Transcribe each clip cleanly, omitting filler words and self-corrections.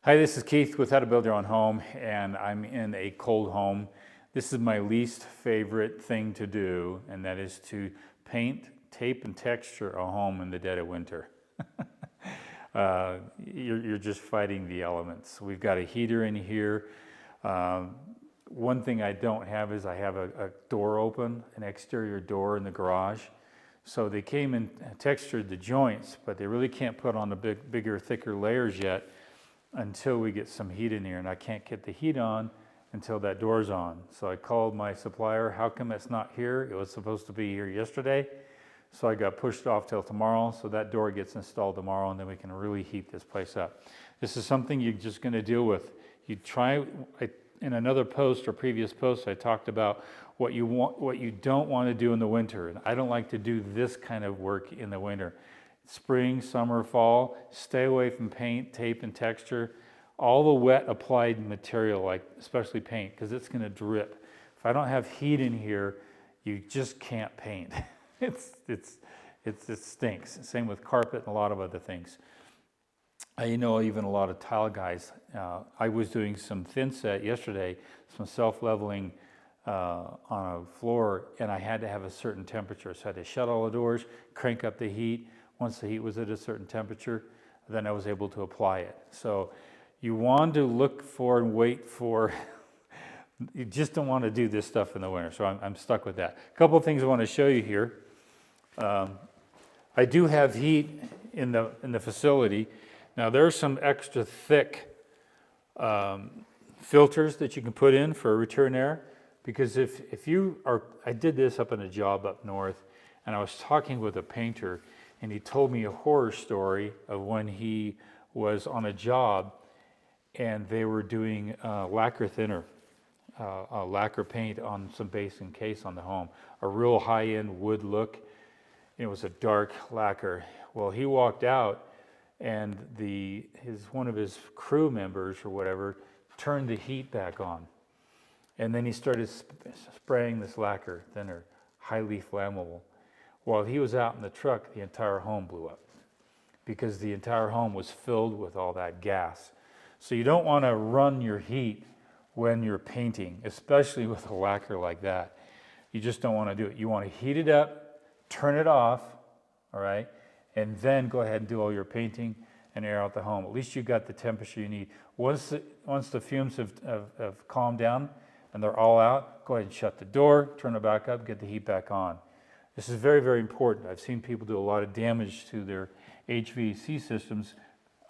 Hi, this is Keith with How to Build Your Own Home, and I'm in a cold home. This is my least favorite thing to do, and that is to paint, tape, and texture a home in the dead of winter. You're just fighting the elements. We've got a heater in here. One thing I don't have is I have a door open, an exterior door in the garage. So they came and textured the joints, but they really can't put on the bigger, thicker layers yet until we get some heat in here, and I can't get the heat on until that door's on. So I called my supplier, how come it's not here? It was supposed to be here yesterday. So I got pushed off till tomorrow, so that door gets installed tomorrow, and then we can really heat this place up. This is something you're just gonna deal with. You try, in another post or previous post, I talked about what you don't wanna do in the winter. And I don't like to do this kind of work in the winter. Spring, summer, fall, stay away from paint, tape, and texture. All the wet applied material, like especially paint, because it's going to drip. If I don't have heat in here, you just can't paint. It stinks. Same with carpet and a lot of other things. Even a lot of tile guys. I was doing some thin set yesterday, some self-leveling on a floor, and I had to have a certain temperature. So I had to shut all the doors, crank up the heat. Once the heat was at a certain temperature, then I was able to apply it. So you want to look for and wait for, you just don't want to do this stuff in the winter. So I'm stuck with that. A couple of things I want to show you here. I do have heat in the facility. Now there's some extra thick filters that you can put in for return air, because if you are, I did this up in a job up north, and I was talking with a painter, and he told me a horror story of when he was on a job and they were doing lacquer thinner, lacquer paint on some base and case on the home, a real high-end wood look. It was a dark lacquer. Well, he walked out, and one of his crew members or whatever turned the heat back on, and then he started spraying this lacquer thinner, highly flammable. While he was out in the truck, the entire home blew up because the entire home was filled with all that gas. So you don't want to run your heat when you're painting, especially with a lacquer like that. You just don't want to do it. You want to heat it up, turn it off, all right, and then go ahead and do all your painting and air out the home. At least you got the temperature you need. Once the fumes have calmed down and they're all out, go ahead and shut the door, turn it back up, get the heat back on. This is very, very important. I've seen people do a lot of damage to their HVAC systems.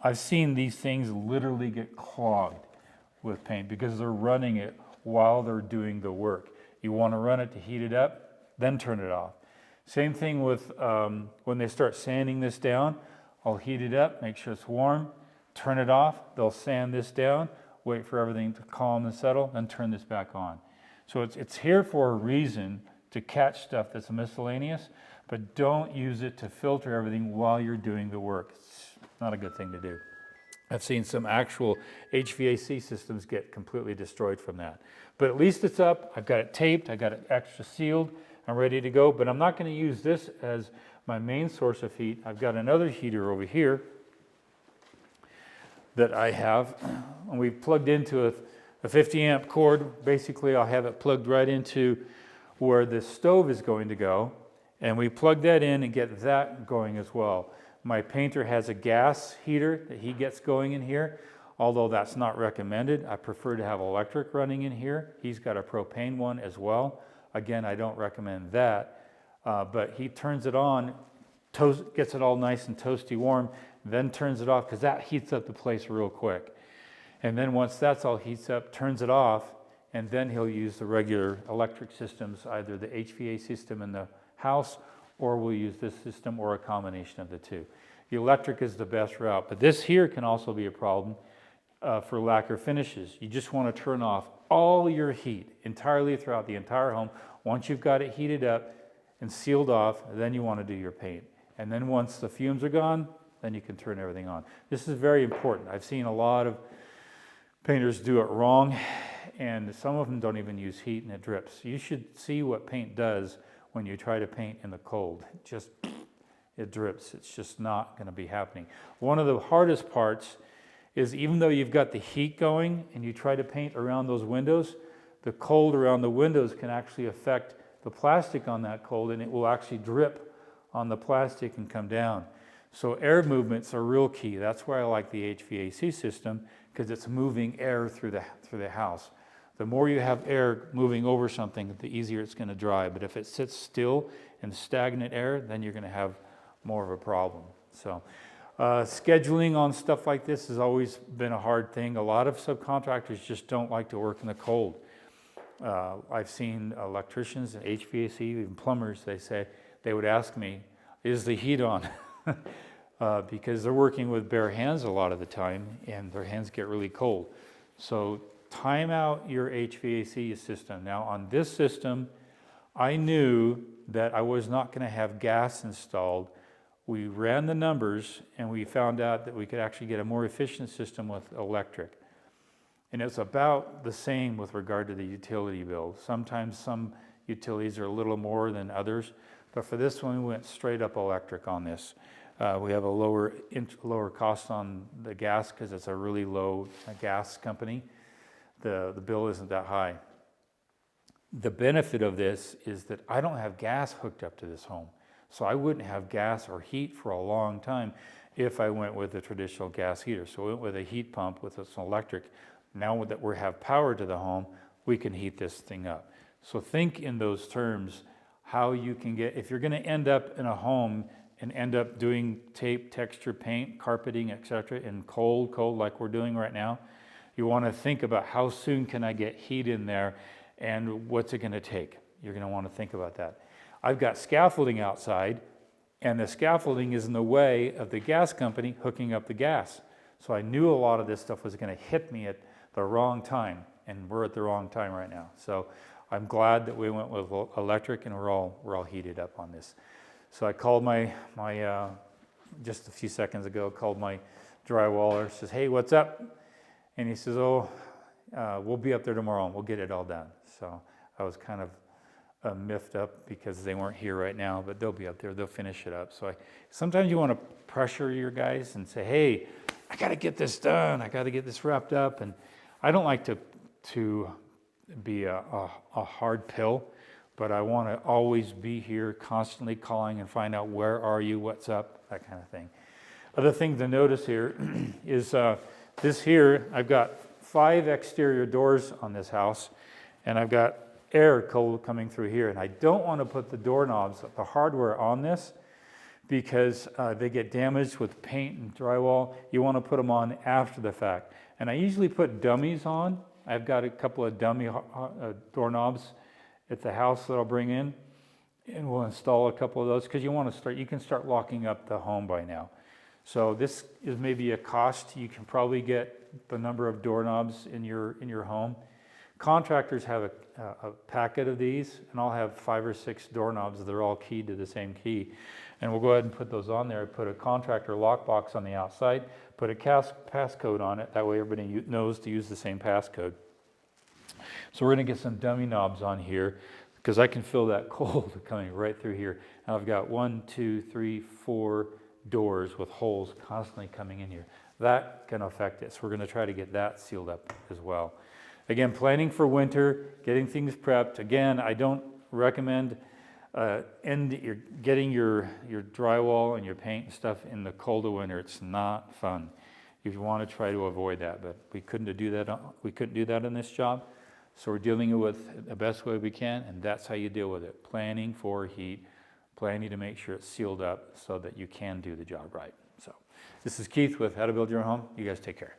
I've seen these things literally get clogged with paint because they're running it while they're doing the work. You want to run it to heat it up, then turn it off. Same thing with when they start sanding this down. I'll heat it up, make sure it's warm, turn it off. They'll sand this down, wait for everything to calm and settle, then turn this back on. So it's here for a reason, to catch stuff that's miscellaneous, but don't use it to filter everything while you're doing the work. It's not a good thing to do. I've seen some actual HVAC systems get completely destroyed from that. But at least it's up, I've got it taped, I got it extra sealed, I'm ready to go, but I'm not going to use this as my main source of heat. I've got another heater over here that I have, and we've plugged into a 50 amp cord. Basically, I'll have it plugged right into where the stove is going to go, and we plug that in and get that going as well. My painter has a gas heater that he gets going in here, although that's not recommended. I prefer to have electric running in here. He's got a propane one as well. Again, I don't recommend that, but he turns it on, gets it all nice and toasty warm, then turns it off because that heats up the place real quick. And then once that's all heats up, turns it off, and then he'll use the regular electric systems, either the HVAC system in the house, or we'll use this system, or a combination of the two. The electric is the best route, but this here can also be a problem for lacquer finishes. You just want to turn off all your heat entirely throughout the entire home. Once you've got it heated up and sealed off, then you want to do your paint. And then once the fumes are gone, then you can turn everything on. This is very important. I've seen a lot of painters do it wrong, and some of them don't even use heat and it drips. You should see what paint does when you try to paint in the cold. It drips. It's just not going to be happening. One of the hardest parts is even though you've got the heat going and you try to paint around those windows, the cold around the windows can actually affect the plastic on that cold, and it will actually drip on the plastic and come down. So air movements are real key. That's why I like the HVAC system, because it's moving air through the house. The more you have air moving over something, the easier it's going to dry. But if it sits still in stagnant air, then you're going to have more of a problem. So scheduling on stuff like this has always been a hard thing. A lot of subcontractors just don't like to work in the cold. I've seen electricians and HVAC, even plumbers, they would ask me, is the heat on? Because they're working with bare hands a lot of the time, and their hands get really cold. So time out your HVAC system. Now on this system, I knew that I was not going to have gas installed. We ran the numbers and we found out that we could actually get a more efficient system with electric. And it's about the same with regard to the utility bill. Sometimes some utilities are a little more than others, but for this one we went straight up electric on this. We have a lower cost on the gas because it's a really low gas company. The bill isn't that high. The benefit of this is that I don't have gas hooked up to this home. So I wouldn't have gas or heat for a long time if I went with a traditional gas heater. So I went with a heat pump with some electric. Now that we have power to the home, we can heat this thing up. So think in those terms, how you can get, if you're going to end up in a home and end up doing tape, texture, paint, carpeting, etc. in cold like we're doing right now, you want to think about how soon can I get heat in there and what's it going to take. You're going to want to think about that. I've got scaffolding outside, and the scaffolding is in the way of the gas company hooking up the gas. So I knew a lot of this stuff was going to hit me at the wrong time, and we're at the wrong time right now. So I'm glad that we went with electric, and we're all heated up on this. So I called my just a few seconds ago, called my drywaller, says, hey, what's up? And he says, we'll be up there tomorrow and we'll get it all done. So I was kind of miffed up because they weren't here right now, but they'll be up there, they'll finish it up. So sometimes you want to pressure your guys and say, hey, I got to get this done, I got to get this wrapped up. And I don't like to be a hard pill, but I want to always be here constantly calling and find out where are you, what's up, that kind of thing. Other thing to notice here is this here, I've got 5 exterior doors on this house, and I've got air cold coming through here. And I don't want to put the doorknobs, the hardware on this, because they get damaged with paint and drywall. You want to put them on after the fact. And I usually put dummies on. I've got a couple of dummy doorknobs at the house that I'll bring in, and we'll install a couple of those, because you can start locking up the home by now. So this is maybe a cost. You can probably get the number of doorknobs in your home. Contractors have a packet of these, and I'll have 5 or 6 doorknobs. They're all keyed to the same key. And we'll go ahead and put those on there. Put a contractor lockbox on the outside, put a passcode on it. That way everybody knows to use the same passcode. So we're going to get some dummy knobs on here, because I can feel that cold coming right through here. And I've got 1, 2, 3, 4 doors with holes constantly coming in here. That can affect it. So we're going to try to get that sealed up as well. Again, planning for winter, getting things prepped. Again, I don't recommend getting your drywall and your paint and stuff in the cold of winter. It's not fun. If you want to try to avoid that, but we couldn't do that in this job. So we're dealing with the best way we can, and that's how you deal with it. Planning for heat, planning to make sure it's sealed up so that you can do the job right. So this is Keith with How to Build Your Home. You guys take care.